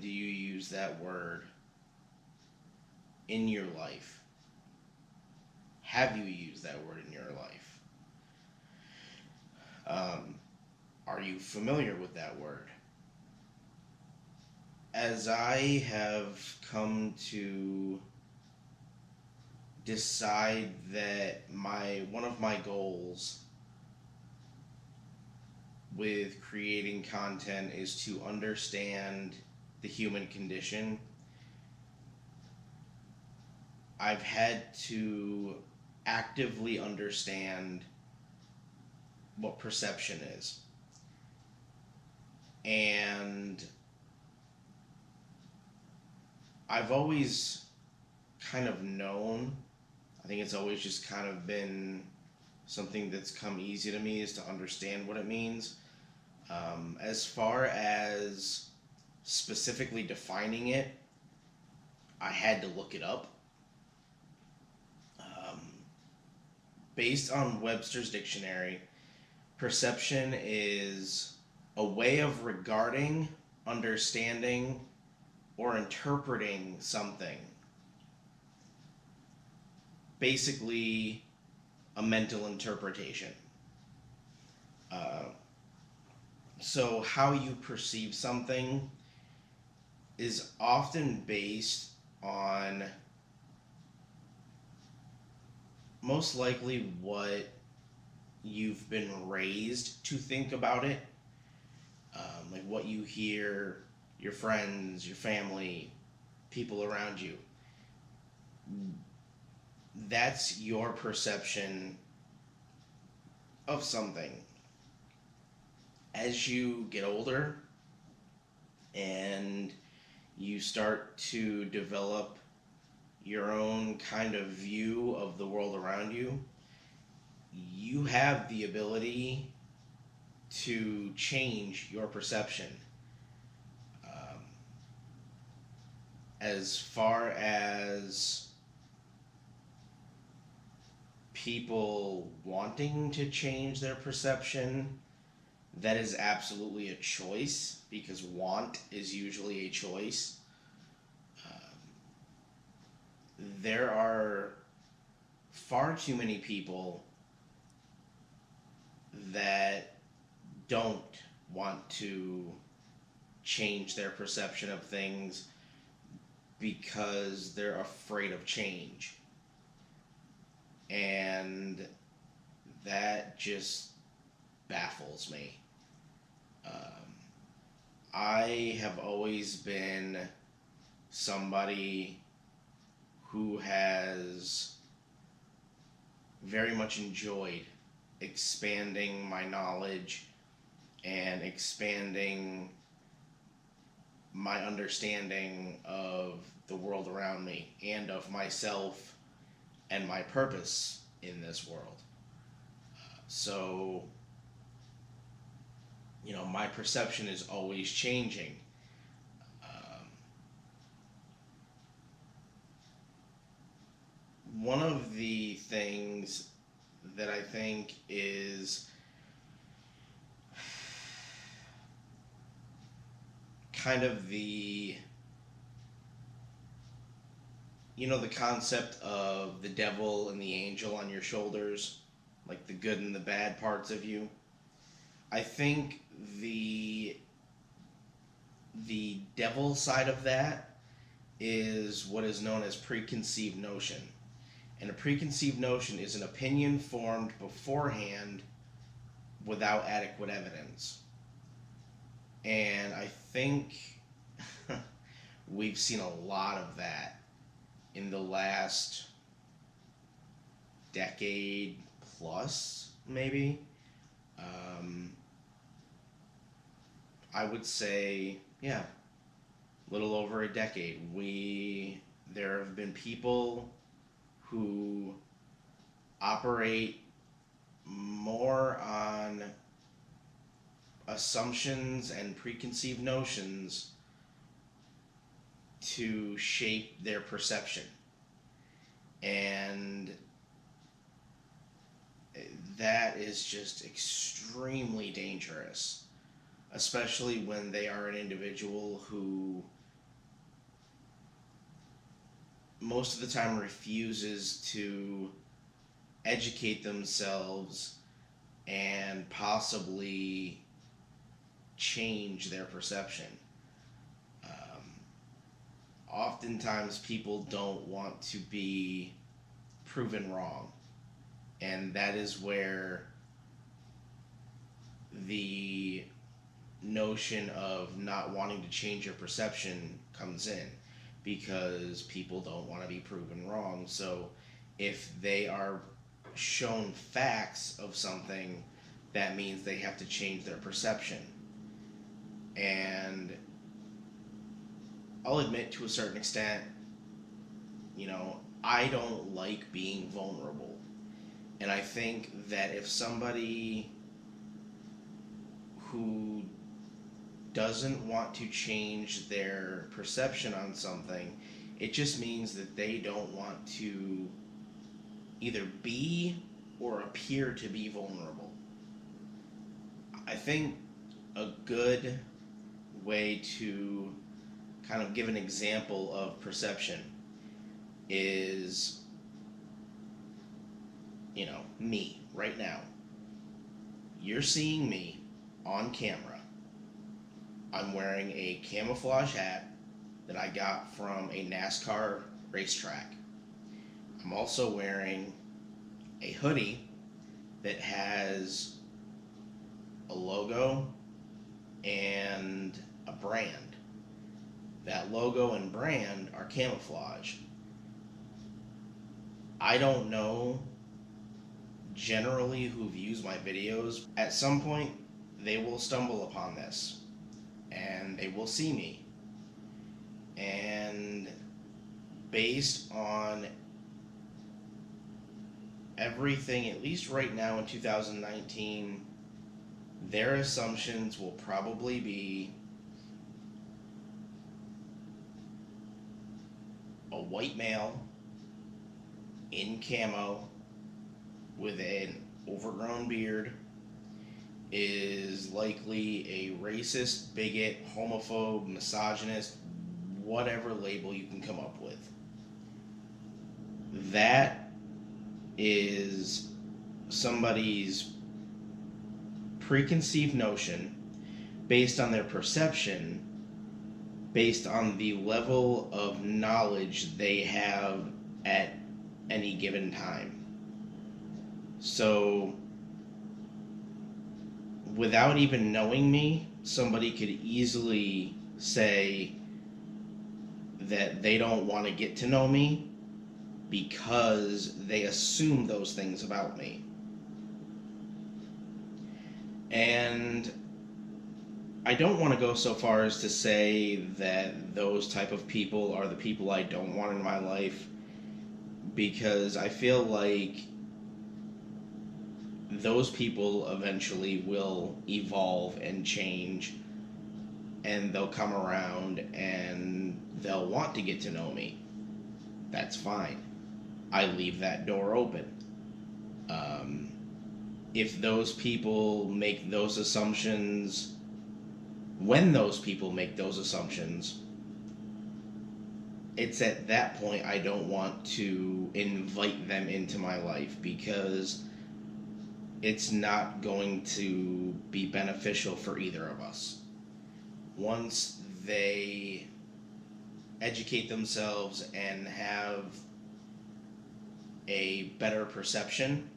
do you use that word in your life? Have you used that word in your life? Um, are you familiar with that word? As I have come to decide that one of my goals with creating content is to understand the human condition, I've had to actively understand what perception is. And I've always kind of known, I think it's always just kind of been something that's come easy to me, is to understand what it means. As far as specifically defining it, I had to look it up. Um, Based on Webster's dictionary, perception is a way of regarding, understanding, or interpreting something. Basically, a mental interpretation. Uh, so, how you perceive something is often based on most likely what you've been raised to think about it, like what you hear your friends, your family, people around you. That's your perception of something. As you get older and you start to develop your own kind of view of the world around you, you have the ability to change your perception. Um, as far as people wanting to change their perception, that is absolutely a choice, because want is usually a choice. There are far too many people that don't want to change their perception of things because they're afraid of change. And that just baffles me. Um, I have always been somebody who has very much enjoyed expanding my knowledge and expanding my understanding of the world around me and of myself and my purpose in this world. So, my perception is always changing. One of the things that I think is kind of the concept of the devil and the angel on your shoulders, like the good and the bad parts of you. I think the devil side of that is what is known as preconceived notion. And a preconceived notion is an opinion formed beforehand without adequate evidence. And I think we've seen a lot of that in the last decade plus, maybe. I would say, yeah, a little over a decade. There have been people who operate more on assumptions and preconceived notions to shape their perception. And that is just extremely dangerous, especially when they are an individual who most of the time refuses to educate themselves and possibly change their perception. Oftentimes people don't want to be proven wrong, and that is where the notion of not wanting to change your perception comes in, because people don't want to be proven wrong. So if they are shown facts of something, that means they have to change their perception. And I'll admit, to a certain extent, I don't like being vulnerable. And I think that if somebody who doesn't want to change their perception on something, it just means that they don't want to either be or appear to be vulnerable. I think a good way to kind of give an example of perception is, me right now. You're seeing me on camera. I'm wearing a camouflage hat that I got from a NASCAR racetrack. I'm also wearing a hoodie that has a logo and a brand. That logo and brand are camouflage. I don't know generally who views my videos. At some point, they will stumble upon this and they will see me. And based on everything, at least right now in 2019, their assumptions will probably be a white male in camo with an overgrown beard is likely a racist, bigot, homophobe, misogynist, whatever label you can come up with. That is somebody's preconceived notion based on their perception, based on the level of knowledge they have at any given time. So, without even knowing me, somebody could easily say that they don't want to get to know me because they assume those things about me. And I don't want to go so far as to say that those type of people are the people I don't want in my life, because I feel like those people eventually will evolve and change, and they'll come around and they'll want to get to know me. That's fine. I leave that door open. If those people make those assumptions, when those people make those assumptions, it's at that point I don't want to invite them into my life, because it's not going to be beneficial for either of us. Once they educate themselves and have a better perception,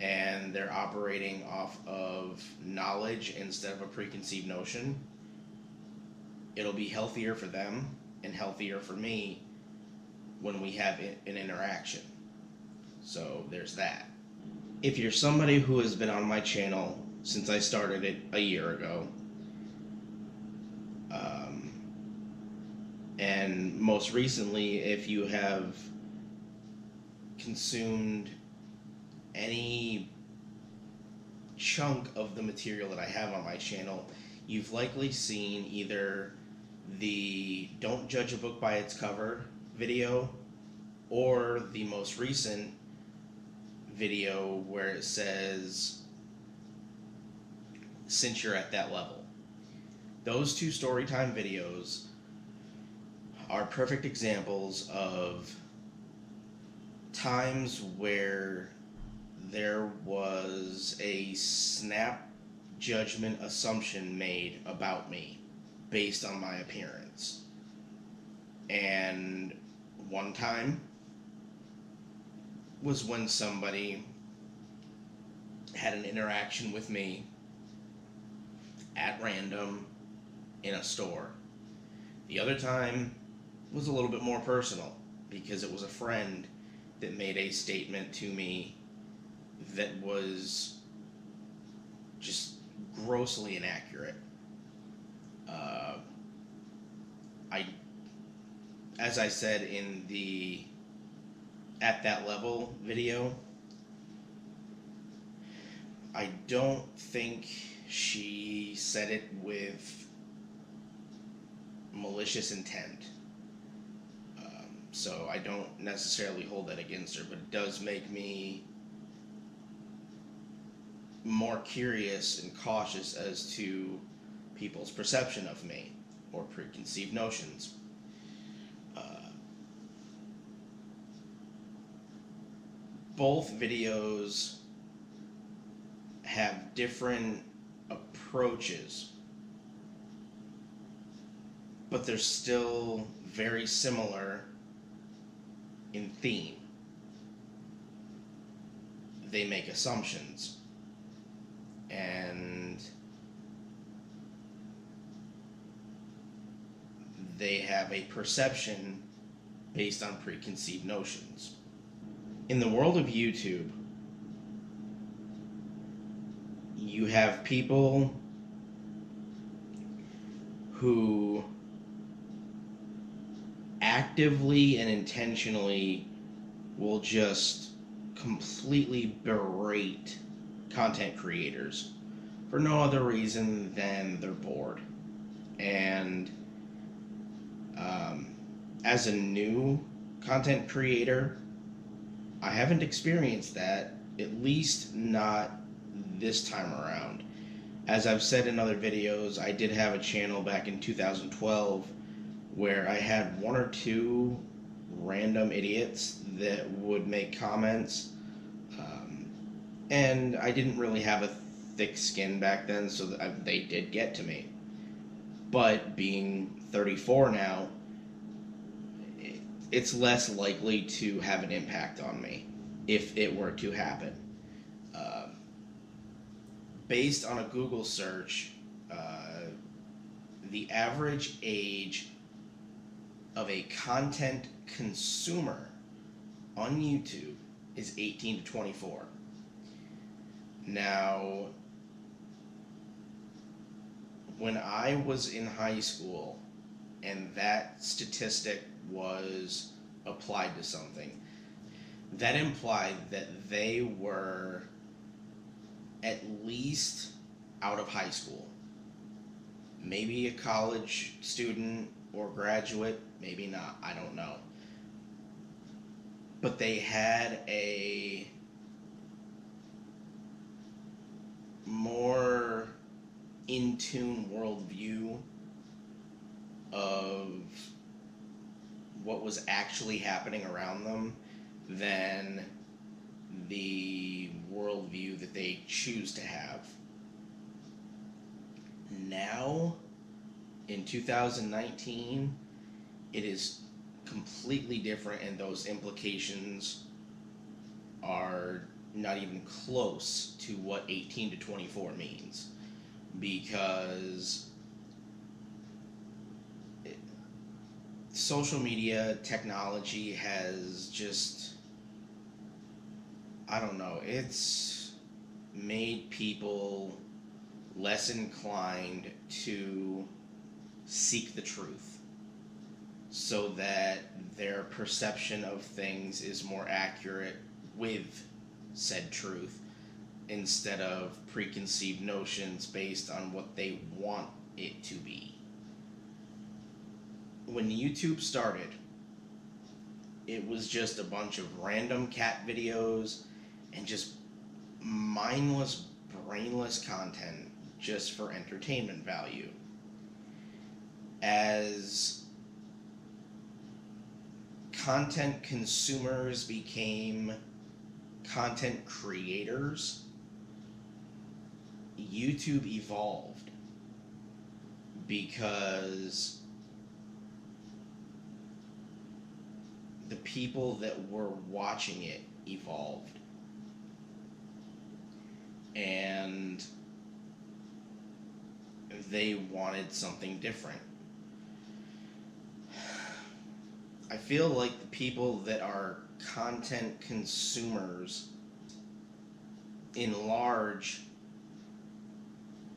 and they're operating off of knowledge instead of a preconceived notion, it'll be healthier for them and healthier for me when we have an interaction. So there's that. If you're somebody who has been on my channel since I started it a year ago, and most recently, if you have consumed any chunk of the material that I have on my channel, you've likely seen either the Don't Judge a Book by Its Cover video, or the most recent video where it says, since you're at that level. Those two storytime videos are perfect examples of times where there was a snap judgment assumption made about me based on my appearance. And one time was when somebody had an interaction with me at random in a store. The other time was a little bit more personal because it was a friend that made a statement to me that was just grossly inaccurate. As I said in the At That Level video, I don't think she said it with malicious intent. So I don't necessarily hold that against her, but it does make me more curious and cautious as to people's perception of me or preconceived notions. Both videos have different approaches, but they're still very similar in theme. They make assumptions, and they have a perception based on preconceived notions. In the world of YouTube, you have people who actively and intentionally will just completely berate content creators for no other reason than they're bored. And as a new content creator, I haven't experienced that, at least not this time around. As I've said in other videos, I did have a channel back in 2012 where I had one or two random idiots that would make comments, and I didn't really have a thick skin back then, so they did get to me. But being 34 now, it's less likely to have an impact on me if it were to happen. Based on a Google search, the average age of a content consumer on YouTube is 18 to 24. Now, when I was in high school and that statistic was applied to something, that implied that they were at least out of high school. Maybe a college student or graduate, maybe not, I don't know. But they had a more in tune worldview of what was actually happening around them than the worldview that they choose to have. Now, in 2019, it is completely different, and those implications are not even close to what 18 to 24 means, because social media technology has just, I don't know, it's made people less inclined to seek the truth so that their perception of things is more accurate with said truth instead of preconceived notions based on what they want it to be. When YouTube started, it was just a bunch of random cat videos and just mindless, brainless content just for entertainment value. As content consumers became content creators, YouTube evolved because the people that were watching it evolved. And they wanted something different. I feel like the people that are content consumers in large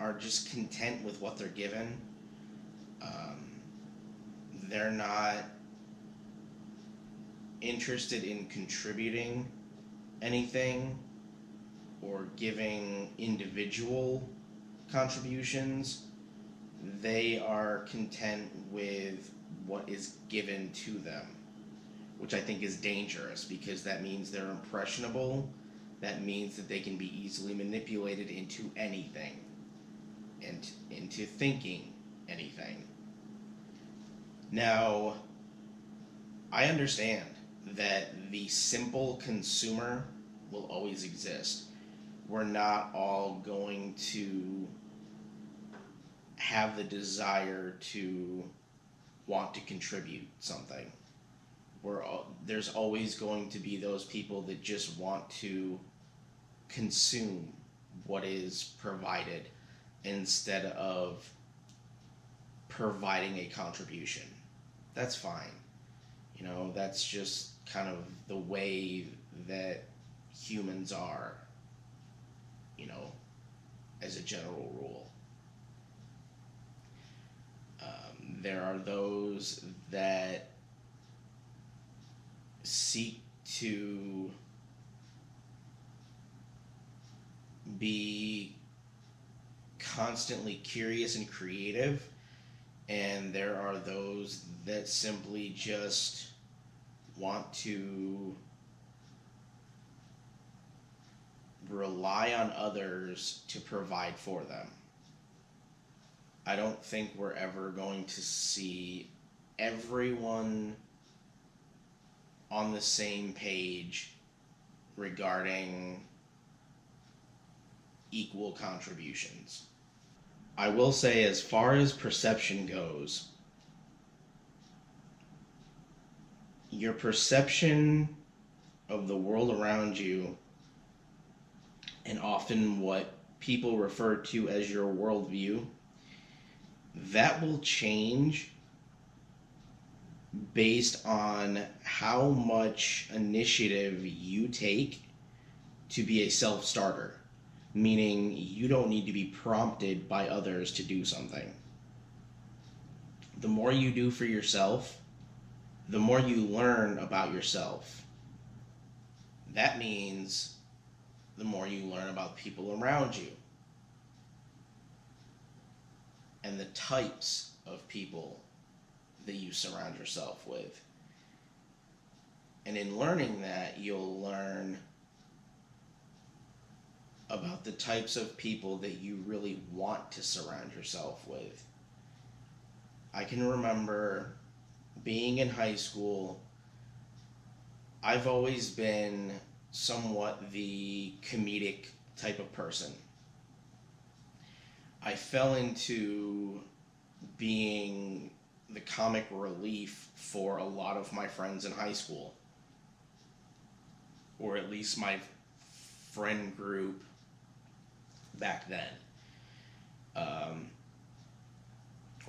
are just content with what they're given. They're not interested in contributing anything or giving individual contributions. They are content with what is given to them, which I think is dangerous because that means they're impressionable. That means that they can be easily manipulated into anything and into thinking anything. Now, I understand that the simple consumer will always exist. We're not all going to have the desire to want to contribute something. There's always going to be those people that just want to consume what is provided instead of providing a contribution. That's fine. That's just kind of the way that humans are, as a general rule. There are those that seek to be constantly curious and creative, and there are those that simply just want to rely on others to provide for them. I don't think we're ever going to see everyone on the same page regarding equal contributions. I will say, as far as perception goes, your perception of the world around you, and often what people refer to as your worldview, that will change based on how much initiative you take to be a self-starter, meaning you don't need to be prompted by others to do something. The more you do for yourself, the more you learn about yourself. That means the more you learn about people around you and the types of people that you surround yourself with. And in learning that, you'll learn about the types of people that you really want to surround yourself with. I can remember being in high school. I've always been somewhat the comedic type of person. I fell into being the comic relief for a lot of my friends in high school, or at least my friend group back then.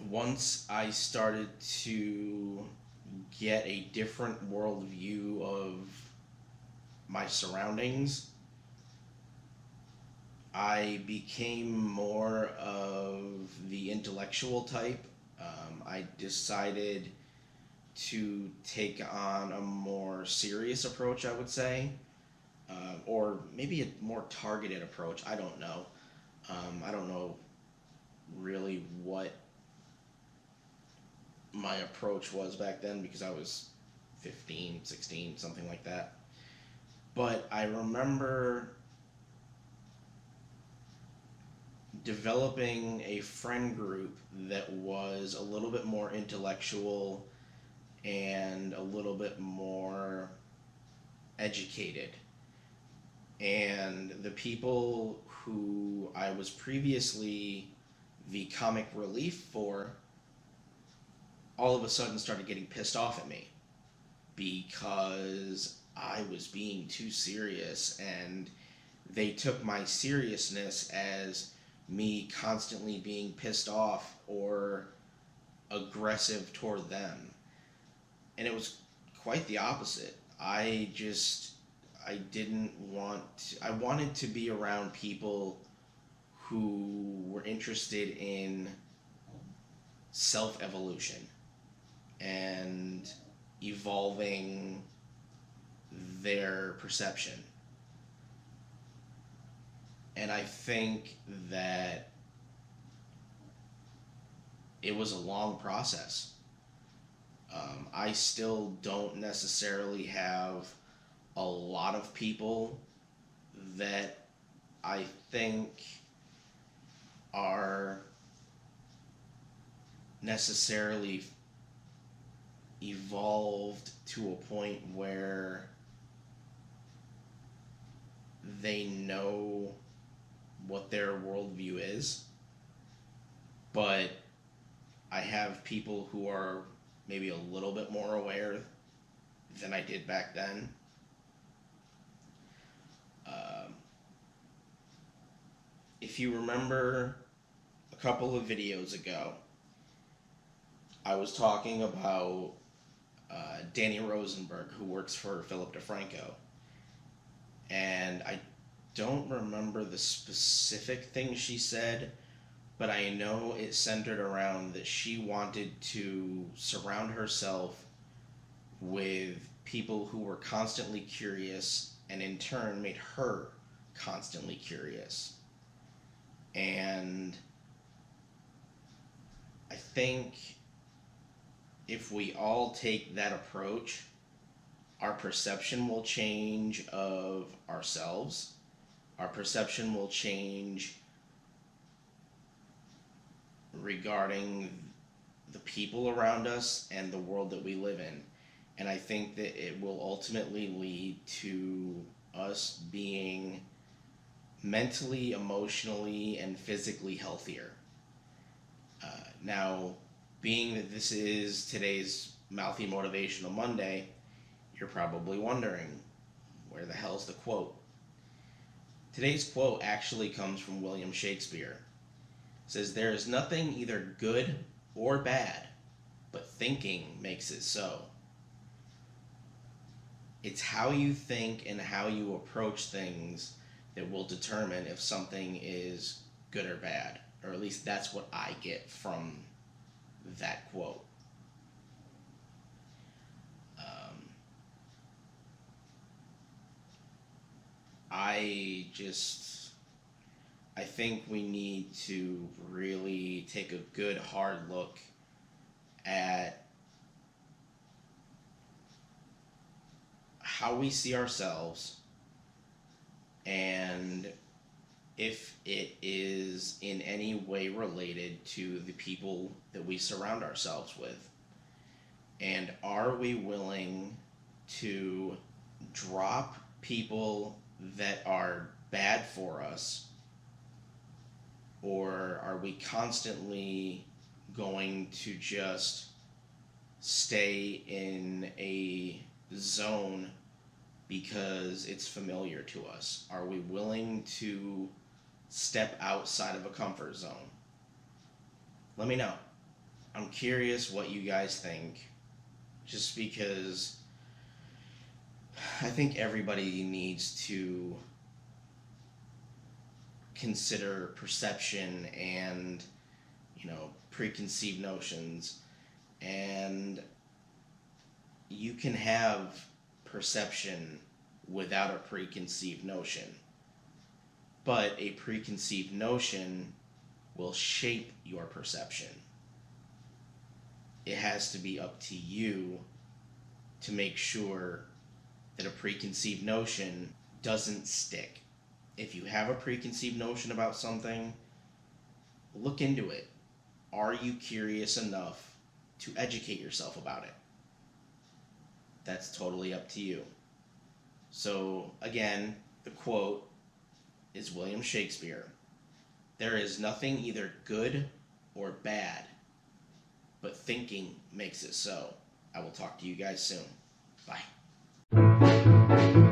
Once I started to get a different worldview of my surroundings, I became more of the intellectual type. I decided to take on a more serious approach, I would say, or maybe a more targeted approach. I don't know. I don't know really what my approach was back then because I was 15, 16, something like that. But I remember developing a friend group that was a little bit more intellectual and a little bit more educated. And the people who I was previously the comic relief for all of a sudden started getting pissed off at me because I was being too serious, and they took my seriousness as me constantly being pissed off or aggressive toward them. And it was quite the opposite. I didn't I wanted to be around people who were interested in self evolution and evolving their perception. And I think that it was a long process. I still don't necessarily have a lot of people that I think are necessarily evolved to a point where they know what their worldview is. But I have people who are maybe a little bit more aware than I did back then. If you remember a couple of videos ago, I was talking about Danny Rosenberg, who works for Philip DeFranco. And I don't remember the specific thing she said, but I know it centered around that she wanted to surround herself with people who were constantly curious, and in turn made her constantly curious. And I think if we all take that approach, our perception will change of ourselves. Our perception will change regarding the people around us and the world that we live in. And I think that it will ultimately lead to us being mentally, emotionally, and physically healthier. Now, being that this is today's Mouthy Motivational Monday, you're probably wondering, where the hell's the quote? Today's quote actually comes from William Shakespeare. It says, "There is nothing either good or bad, but thinking makes it so." It's how you think and how you approach things that will determine if something is good or bad. Or at least that's what I get from that quote. I think we need to really take a good hard look at how we see ourselves and if it is in any way related to the people that we surround ourselves with. And are we willing to drop people that are bad for us, or are we constantly going to just stay in a zone because it's familiar to us? Are we willing to step outside of a comfort zone? Let me know. I'm curious what you guys think, just because I think everybody needs to consider perception and, preconceived notions. And you can have perception without a preconceived notion, but a preconceived notion will shape your perception. It has to be up to you to make sure that a preconceived notion doesn't stick. If you have a preconceived notion about something, look into it. Are you curious enough to educate yourself about it? That's totally up to you. So again, the quote is William Shakespeare. There is nothing either good or bad, but thinking makes it so. I will talk to you guys soon. Bye.